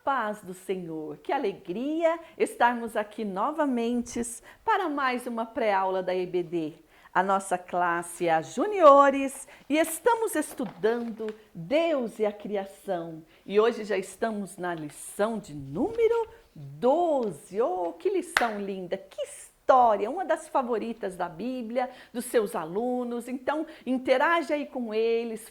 paz do Senhor, que alegria estarmos aqui novamente para mais uma pré-aula da EBD. A nossa classe é a Juniores e estamos estudando Deus e a Criação. E hoje já estamos na lição de número 12. Oh, que lição linda, que história, uma das favoritas da Bíblia, dos seus alunos. Então, interage aí com eles,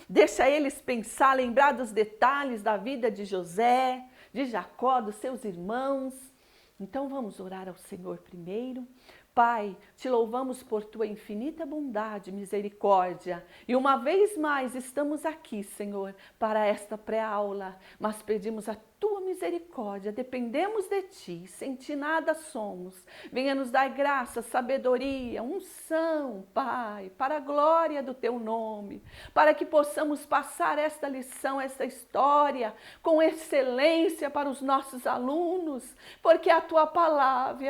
deixa eles pensar, lembrar dos detalhes da vida de José, de Jacó, dos seus irmãos. Então, vamos orar ao Senhor primeiro. Pai, te louvamos por tua infinita bondade e misericórdia. E uma vez mais estamos aqui, Senhor, para esta pré-aula, mas pedimos a tua misericórdia, dependemos de ti, sem ti nada somos. Venha nos dar graça, sabedoria, unção, Pai, para a glória do teu nome, para que possamos passar esta lição, esta história, com excelência para os nossos alunos, porque a tua palavra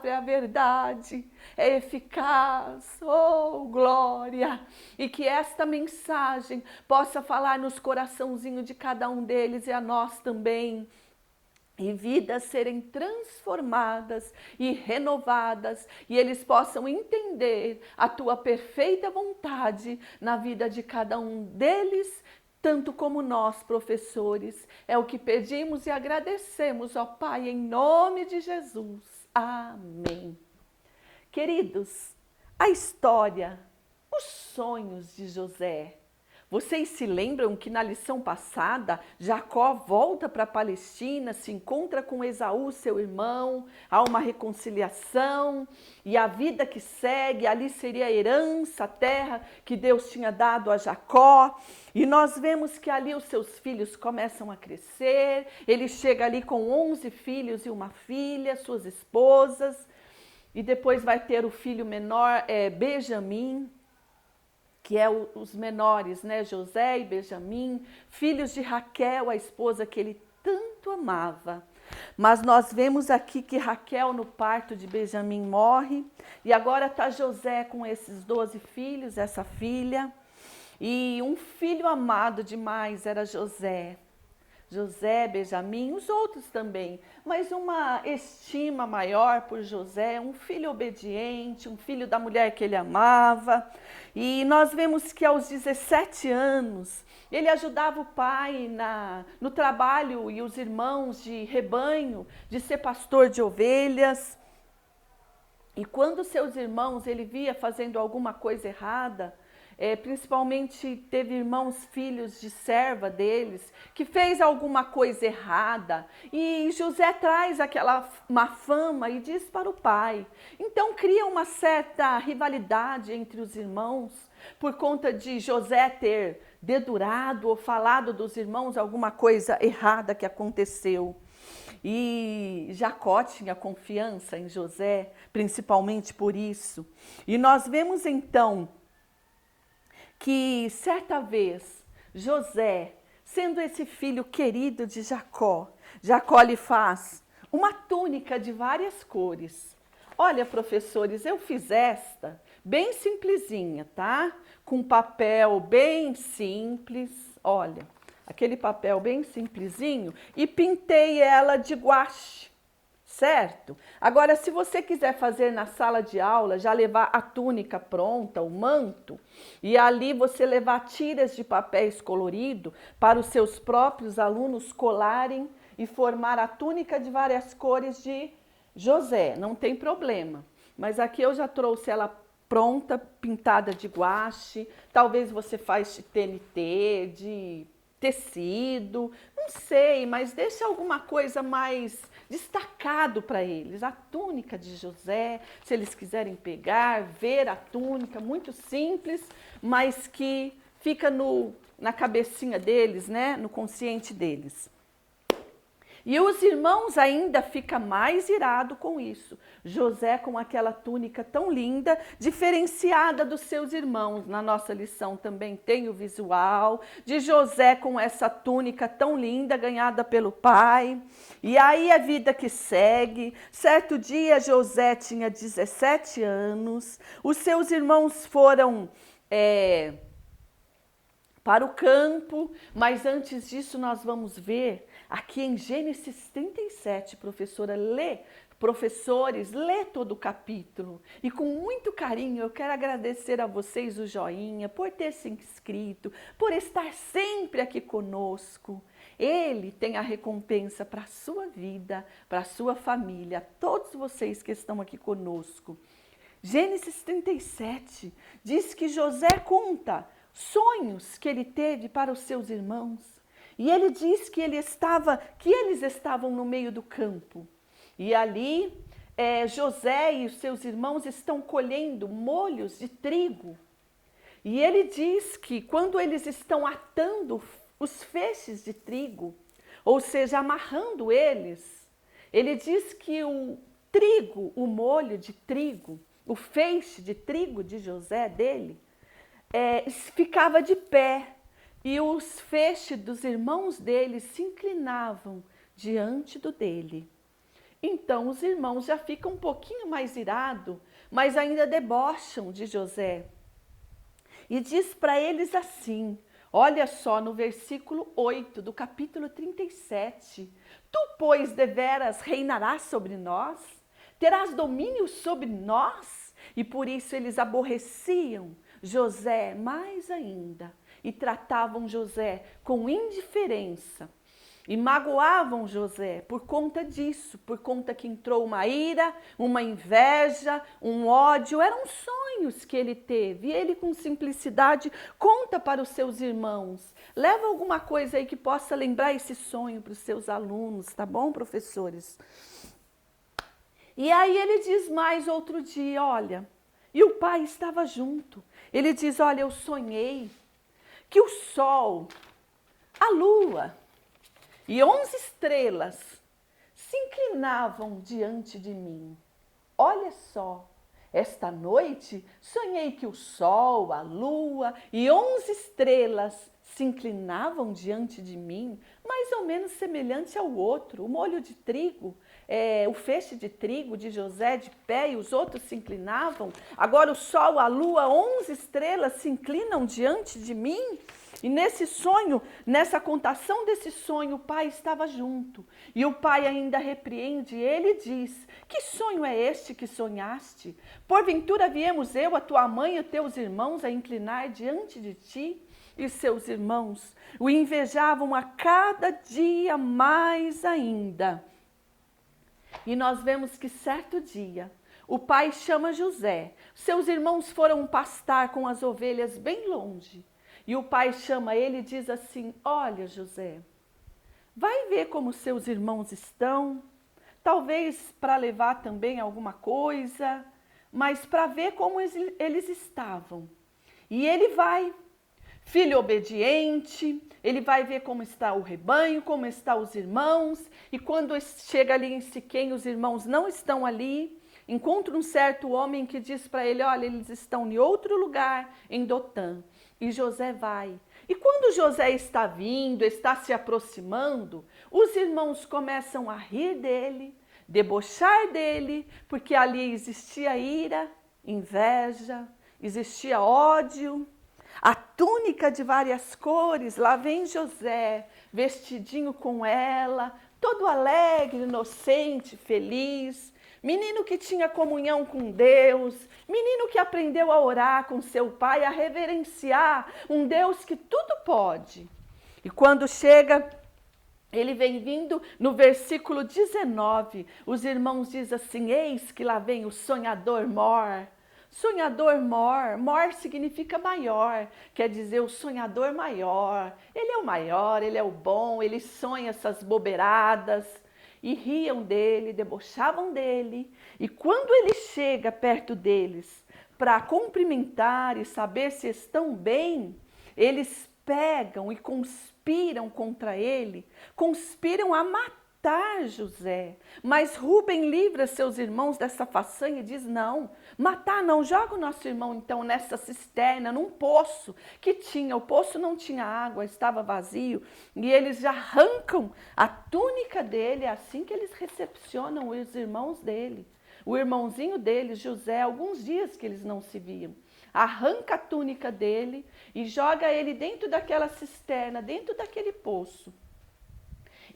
é a verdade, é eficaz, oh glória, e que esta mensagem possa falar nos coraçãozinhos de cada um deles e a nós também, e vidas serem transformadas e renovadas, e eles possam entender a tua perfeita vontade na vida de cada um deles, tanto como nós, professores. É o que pedimos e agradecemos, ó Pai, em nome de Jesus. Amém. Queridos, a história, os sonhos de José. Vocês se lembram que na lição passada, Jacó volta para a Palestina, se encontra com Esaú, seu irmão, há uma reconciliação e a vida que segue, ali seria a herança, a terra que Deus tinha dado a Jacó. E nós vemos que ali os seus filhos começam a crescer, ele chega ali com 11 filhos e uma filha, suas esposas, e depois vai ter o filho menor, Benjamim, que é os menores, né? José e Benjamim, filhos de Raquel, a esposa que ele tanto amava. Mas nós vemos aqui que Raquel, no parto de Benjamim, morre, e agora está José com esses 12 filhos, essa filha, e um filho amado demais era José. José, Benjamim, os outros também, mas uma estima maior por José, um filho obediente, um filho da mulher que ele amava. E nós vemos que aos 17 anos, ele ajudava o pai no trabalho e os irmãos de rebanho, de ser pastor de ovelhas. E quando seus irmãos ele via fazendo alguma coisa errada, principalmente teve irmãos, filhos de serva deles, que fez alguma coisa errada, e José traz aquela má fama e diz para o pai. Então cria uma certa rivalidade entre os irmãos, por conta de José ter dedurado ou falado dos irmãos alguma coisa errada que aconteceu. E Jacó tinha confiança em José, principalmente por isso. E nós vemos então que certa vez José, sendo esse filho querido de Jacó, Jacó lhe faz uma túnica de várias cores. Olha, professores, eu fiz esta bem simplesinha, tá? Com papel bem simples, olha, aquele papel bem simplesinho, e pintei ela de guache. Certo? Agora, se você quiser fazer na sala de aula, já levar a túnica pronta, o manto, e ali você levar tiras de papéis colorido para os seus próprios alunos colarem e formar a túnica de várias cores de José, não tem problema. Mas aqui eu já trouxe ela pronta, pintada de guache, talvez você faz de TNT, de tecido, não sei, mas deixa alguma coisa mais destacado para eles. A túnica de José, se eles quiserem pegar, ver a túnica, muito simples, mas que fica na cabecinha deles, né? No consciente deles. E os irmãos ainda ficam mais irados com isso. José com aquela túnica tão linda, diferenciada dos seus irmãos. Na nossa lição também tem o visual de José com essa túnica tão linda, ganhada pelo pai. E aí a vida que segue. Certo dia José tinha 17 anos. Os seus irmãos foram para o campo, mas antes disso nós vamos ver aqui em Gênesis 37, professores, lê todo o capítulo. E com muito carinho eu quero agradecer a vocês o joinha, por ter se inscrito, por estar sempre aqui conosco. Ele tem a recompensa para a sua vida, para a sua família, todos vocês que estão aqui conosco. Gênesis 37 diz que José conta sonhos que ele teve para os seus irmãos. E ele diz que eles estavam no meio do campo. E ali José e os seus irmãos estão colhendo molhos de trigo. E ele diz que quando eles estão atando os feixes de trigo, ou seja, amarrando eles, ele diz que o trigo, o molho de trigo, o feixe de trigo de José dele, ficava de pé e os feixes dos irmãos dele se inclinavam diante do dele. Então os irmãos já ficam um pouquinho mais irados, mas ainda debocham de José. E diz para eles assim, olha só no versículo 8 do capítulo 37, tu, pois, deveras reinarás sobre nós? Terás domínio sobre nós? E por isso eles aborreciam José mais ainda e tratavam José com indiferença e magoavam José por conta disso, por conta que entrou uma ira, uma inveja, um ódio, eram sonhos que ele teve e ele com simplicidade conta para os seus irmãos. Leva alguma coisa aí que possa lembrar esse sonho para os seus alunos, tá bom, professores? E aí ele diz mais outro dia, olha, e o pai estava junto. Ele diz, olha, eu sonhei que o sol, a lua e 11 estrelas se inclinavam diante de mim. Olha só, esta noite sonhei que o sol, a lua e 11 estrelas se inclinavam diante de mim, mais ou menos semelhante ao outro, o molho de trigo, o feixe de trigo de José de pé e os outros se inclinavam. Agora o sol, a lua, 11 estrelas se inclinam diante de mim. E nesse sonho, nessa contação desse sonho, o pai estava junto. E o pai ainda repreende ele e diz, que sonho é este que sonhaste? Porventura viemos eu, a tua mãe e os teus irmãos a inclinar diante de ti? E seus irmãos o invejavam a cada dia mais ainda. E nós vemos que certo dia, o pai chama José. Seus irmãos foram pastar com as ovelhas bem longe. E o pai chama ele e diz assim, olha José, vai ver como seus irmãos estão, talvez para levar também alguma coisa, mas para ver como eles estavam. E ele vai, filho obediente, ele vai ver como está o rebanho, como estão os irmãos, e quando chega ali em Siquém, os irmãos não estão ali, encontra um certo homem que diz para ele, olha, eles estão em outro lugar, em Dotã. E José vai. E quando José está vindo, está se aproximando, os irmãos começam a rir dele, debochar dele, porque ali existia ira, inveja, existia ódio. A túnica de várias cores, lá vem José, vestidinho com ela, todo alegre, inocente, feliz. Menino que tinha comunhão com Deus, menino que aprendeu a orar com seu pai, a reverenciar um Deus que tudo pode. E quando chega, ele vem vindo no versículo 19, os irmãos dizem assim, eis que lá vem o sonhador mor. Sonhador mor, mor significa maior, quer dizer o sonhador maior. Ele é o maior, ele é o bom, ele sonha essas bobeiradas. E riam dele, debochavam dele. E quando ele chega perto deles para cumprimentar e saber se estão bem, eles pegam e conspiram contra ele, conspiram a matar José. Mas Rúben livra seus irmãos dessa façanha e diz, não, matar não, joga o nosso irmão então nessa cisterna, num poço que tinha, o poço não tinha água, estava vazio, e eles já arrancam a túnica dele, é assim que eles recepcionam os irmãos dele. O irmãozinho dele, José, alguns dias que eles não se viam. arranca a túnica dele e joga ele dentro daquela cisterna, dentro daquele poço.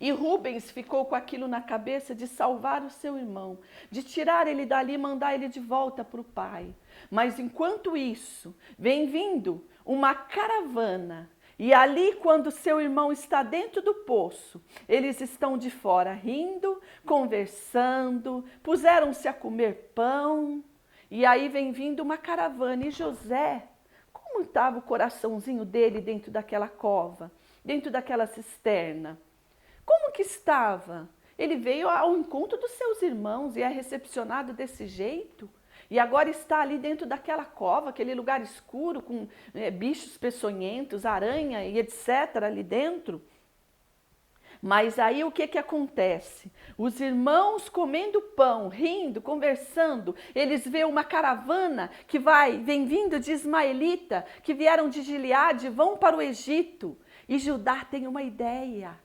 E Rubens ficou com aquilo na cabeça de salvar o seu irmão, de tirar ele dali e mandar ele de volta para o pai. Mas enquanto isso, vem vindo uma caravana. E ali, quando seu irmão está dentro do poço, eles estão de fora rindo, conversando, puseram-se a comer pão. E aí vem vindo uma caravana. E José, como estava o coraçãozinho dele dentro daquela cova, dentro daquela cisterna? Como que estava? Ele veio ao encontro dos seus irmãos e é recepcionado desse jeito. E agora está ali dentro daquela cova, aquele lugar escuro, com bichos peçonhentos, aranha e etc. ali dentro. Mas aí o que que acontece? Os irmãos comendo pão, rindo, conversando, eles veem uma caravana que vem vindo de ismaelita, que vieram de Gileade, vão para o Egito. E Judá tem uma ideia.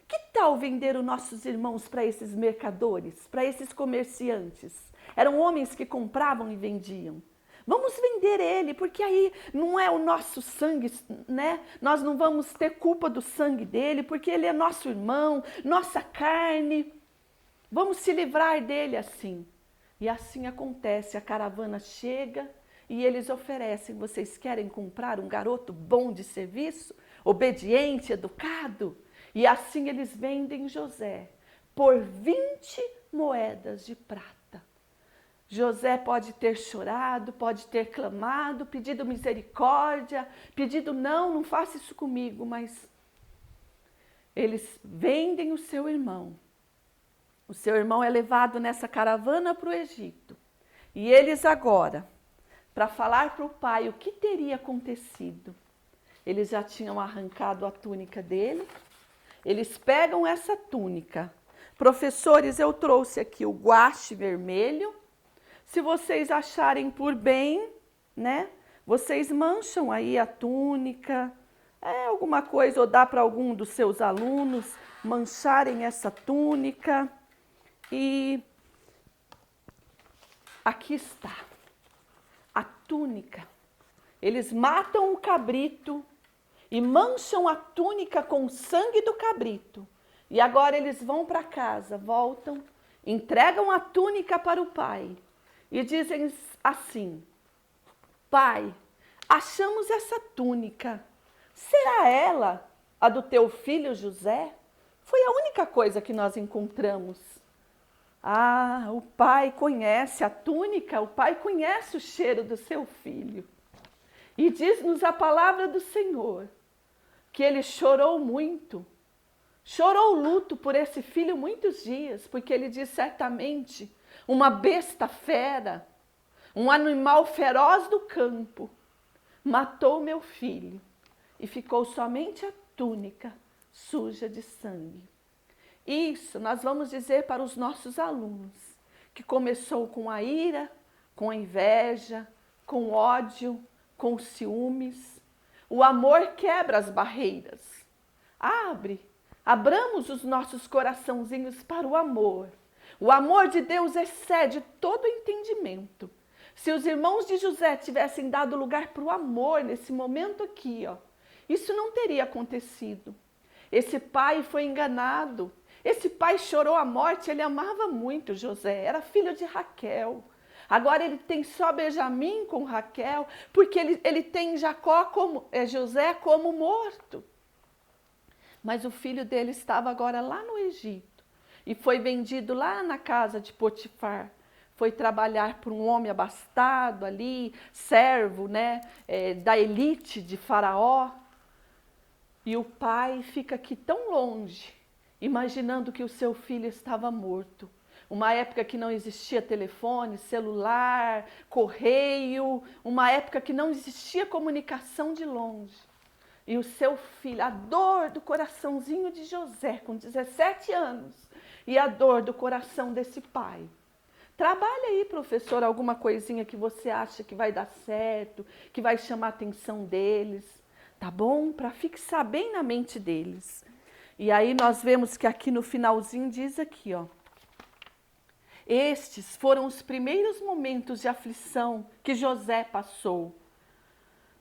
Que tal vender os nossos irmãos para esses mercadores, para esses comerciantes? Eram homens que compravam e vendiam. Vamos vender ele, porque aí não é o nosso sangue, né? Nós não vamos ter culpa do sangue dele, porque ele é nosso irmão, nossa carne. Vamos se livrar dele assim. E assim acontece, a caravana chega e eles oferecem: vocês querem comprar um garoto bom de serviço, obediente, educado? E assim eles vendem José por 20 moedas de prata. José pode ter chorado, pode ter clamado, pedido misericórdia, pedido não faça isso comigo, mas eles vendem o seu irmão. O seu irmão é levado nessa caravana para o Egito. E eles agora, para falar para o pai o que teria acontecido, eles já tinham arrancado a túnica dele. Eles pegam essa túnica. Professores, eu trouxe aqui o guache vermelho. Se vocês acharem por bem, né? Vocês mancham aí a túnica, alguma coisa, ou dá para algum dos seus alunos mancharem essa túnica. E aqui está a túnica. Eles matam o cabrito e mancham a túnica com o sangue do cabrito. E agora eles vão para casa, voltam, entregam a túnica para o pai e dizem assim: pai, achamos essa túnica. Será ela a do teu filho José? Foi a única coisa que nós encontramos. O pai conhece a túnica, o pai conhece o cheiro do seu filho. E diz-nos a palavra do Senhor que ele chorou muito, chorou luto por esse filho muitos dias, porque ele diz: certamente uma besta fera, um animal feroz do campo, matou meu filho e ficou somente a túnica suja de sangue. Isso nós vamos dizer para os nossos alunos, que começou com a ira, com a inveja, com ódio, com ciúmes. O amor quebra as barreiras. Abramos os nossos coraçãozinhos para o amor. O amor de Deus excede todo entendimento. Se os irmãos de José tivessem dado lugar para o amor nesse momento aqui, isso não teria acontecido. Esse pai foi enganado. Esse pai chorou a morte, ele amava muito José, era filho de Raquel. Agora ele tem só Benjamim com Raquel, porque ele tem José como morto. Mas o filho dele estava agora lá no Egito e foi vendido lá na casa de Potifar. Foi trabalhar para um homem abastado ali, servo, da elite de Faraó. E o pai fica aqui tão longe, imaginando que o seu filho estava morto. Uma época que não existia telefone, celular, correio, uma época que não existia comunicação de longe. E o seu filho, a dor do coraçãozinho de José, com 17 anos, e a dor do coração desse pai. Trabalha aí, professor, alguma coisinha que você acha que vai dar certo, que vai chamar a atenção deles, tá bom? Para fixar bem na mente deles. E aí nós vemos que aqui no finalzinho diz aqui, Estes foram os primeiros momentos de aflição que José passou.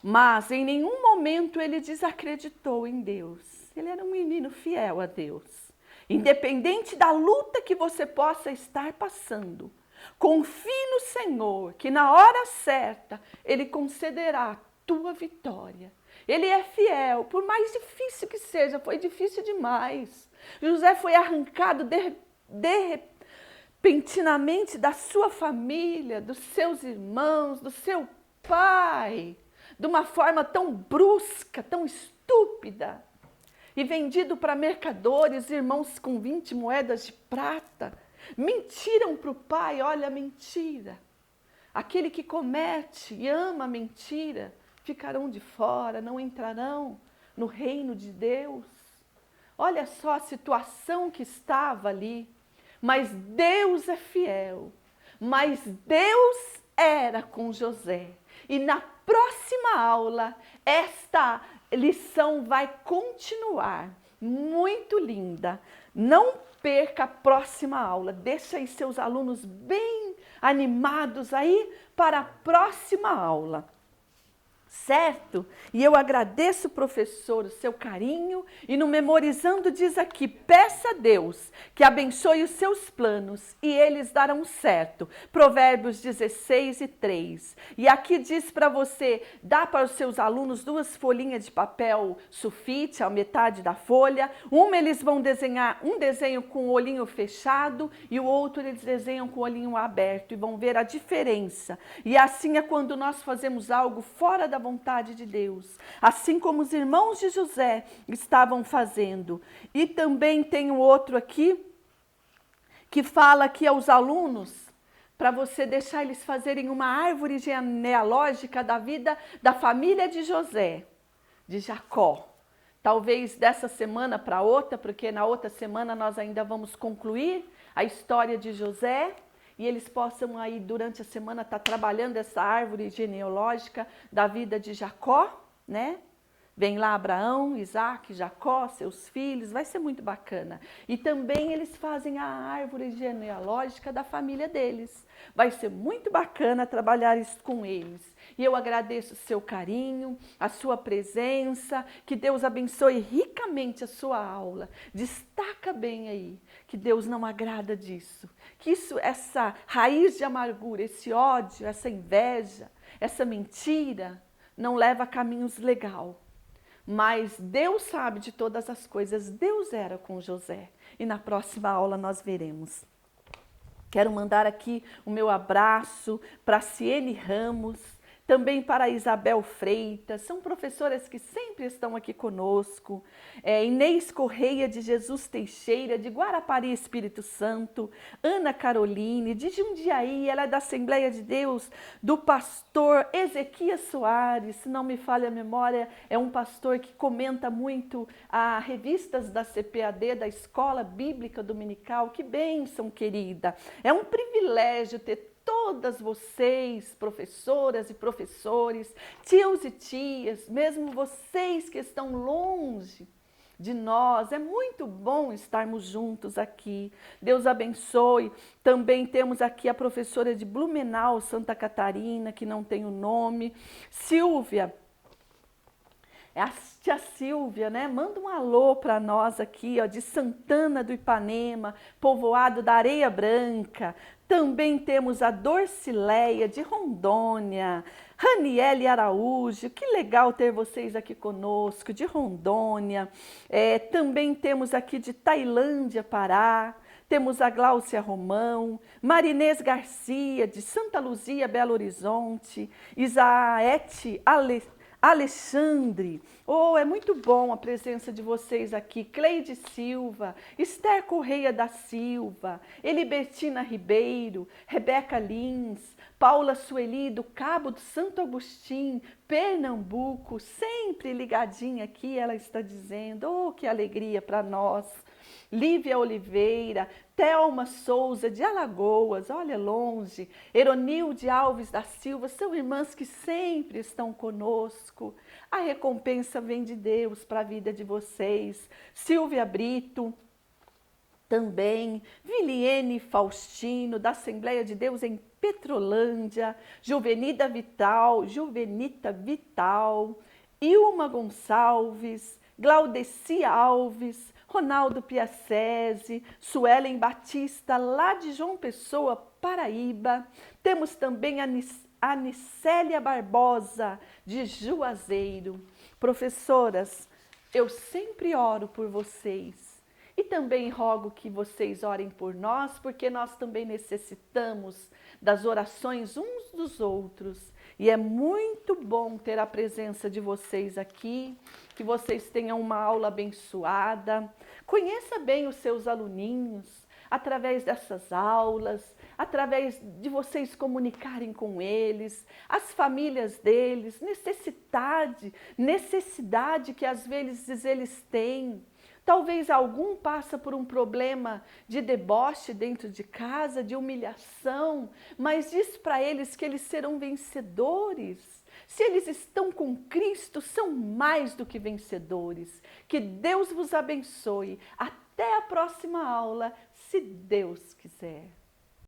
Mas em nenhum momento ele desacreditou em Deus. Ele era um menino fiel a Deus. Independente da luta que você possa estar passando, confie no Senhor, que na hora certa Ele concederá a tua vitória. Ele é fiel, por mais difícil que seja, foi difícil demais. José foi arrancado repentinamente da sua família, dos seus irmãos, do seu pai, de uma forma tão brusca, tão estúpida, e vendido para mercadores, irmãos com 20 moedas de prata. Mentiram para o pai, olha a mentira. Aquele que comete e ama a mentira, ficarão de fora, não entrarão no reino de Deus. Olha só a situação que estava ali. Mas Deus é fiel. Mas Deus era com José. E na próxima aula, esta lição vai continuar. Muito linda. Não perca a próxima aula. Deixa aí seus alunos bem animados aí para a próxima aula. Certo? E eu agradeço, professor, o seu carinho. E no Memorizando diz aqui, peça a Deus que abençoe os seus planos e eles darão certo. Provérbios 16:3. E aqui diz para você, dá para os seus alunos 2 folhinhas de papel sulfite, a metade da folha. Uma eles vão desenhar um desenho com o olhinho fechado e o outro eles desenham com o olhinho aberto e vão ver a diferença. E assim é quando nós fazemos algo fora da vontade de Deus, assim como os irmãos de José estavam fazendo. E também tem o outro aqui, que fala aqui aos alunos, para você deixar eles fazerem uma árvore genealógica da vida da família de José, de Jacó. Talvez dessa semana para outra, porque na outra semana nós ainda vamos concluir a história de José, e eles possam aí durante a semana estar trabalhando essa árvore genealógica da vida de Jacó, né? Vem lá Abraão, Isaac, Jacó, seus filhos, vai ser muito bacana. E também eles fazem a árvore genealógica da família deles. Vai ser muito bacana trabalhar isso com eles. E eu agradeço o seu carinho, a sua presença, que Deus abençoe ricamente a sua aula. Destaca bem aí, que Deus não agrada disso. Que isso, essa raiz de amargura, esse ódio, essa inveja, essa mentira, não leva a caminhos legais. Mas Deus sabe de todas as coisas. Deus era com José. E na próxima aula nós veremos. Quero mandar aqui o meu abraço para Ciene Ramos, também para Isabel Freitas, são professoras que sempre estão aqui conosco. Inês Correia de Jesus Teixeira, de Guarapari, Espírito Santo. Ana Caroline, de Jundiaí, ela é da Assembleia de Deus, do pastor Ezequias Soares, se não me falha a memória, é um pastor que comenta muito as revistas da CPAD, da Escola Bíblica Dominical. Que bênção, querida! É um privilégio ter todas vocês, professoras e professores, tios e tias, mesmo vocês que estão longe de nós, é muito bom estarmos juntos aqui. Deus abençoe. Também temos aqui a professora de Blumenau, Santa Catarina, que não tem o nome, Silvia. É a tia Silvia, né? Manda um alô para nós aqui, ó, de Santana do Ipanema, povoado da Areia Branca. Também temos a Dorcileia, de Rondônia, Raniele Araújo, que legal ter vocês aqui conosco, de Rondônia. Também temos aqui de Tailândia, Pará. Temos a Gláucia Romão, Marinês Garcia, de Santa Luzia, Belo Horizonte, Isaete Alexandre, é muito bom a presença de vocês aqui. Cleide Silva, Esther Correia da Silva, Elibertina Ribeiro, Rebeca Lins, Paula Sueli do Cabo do Santo Agostinho, Pernambuco, sempre ligadinha aqui, ela está dizendo, que alegria para nós. Lívia Oliveira, Thelma Souza de Alagoas, olha longe, Eronilde Alves da Silva, são irmãs que sempre estão conosco. A recompensa vem de Deus para a vida de vocês. Silvia Brito, Também Viliene Faustino, da Assembleia de Deus em Petrolândia, Juvenita Vital, Ilma Gonçalves, Glaudeci Alves, Ronaldo Piacese, Suelen Batista, lá de João Pessoa, Paraíba. Temos também a Nicélia Barbosa, de Juazeiro. Professoras, eu sempre oro por vocês. E também rogo que vocês orem por nós, porque nós também necessitamos das orações uns dos outros. E é muito bom ter a presença de vocês aqui, que vocês tenham uma aula abençoada. Conheça bem os seus aluninhos através dessas aulas, através de vocês comunicarem com eles, as famílias deles, necessidade que às vezes eles têm. Talvez algum passa por um problema de deboche dentro de casa, de humilhação, mas diz para eles que eles serão vencedores. Se eles estão com Cristo, são mais do que vencedores. Que Deus vos abençoe. Até a próxima aula, se Deus quiser.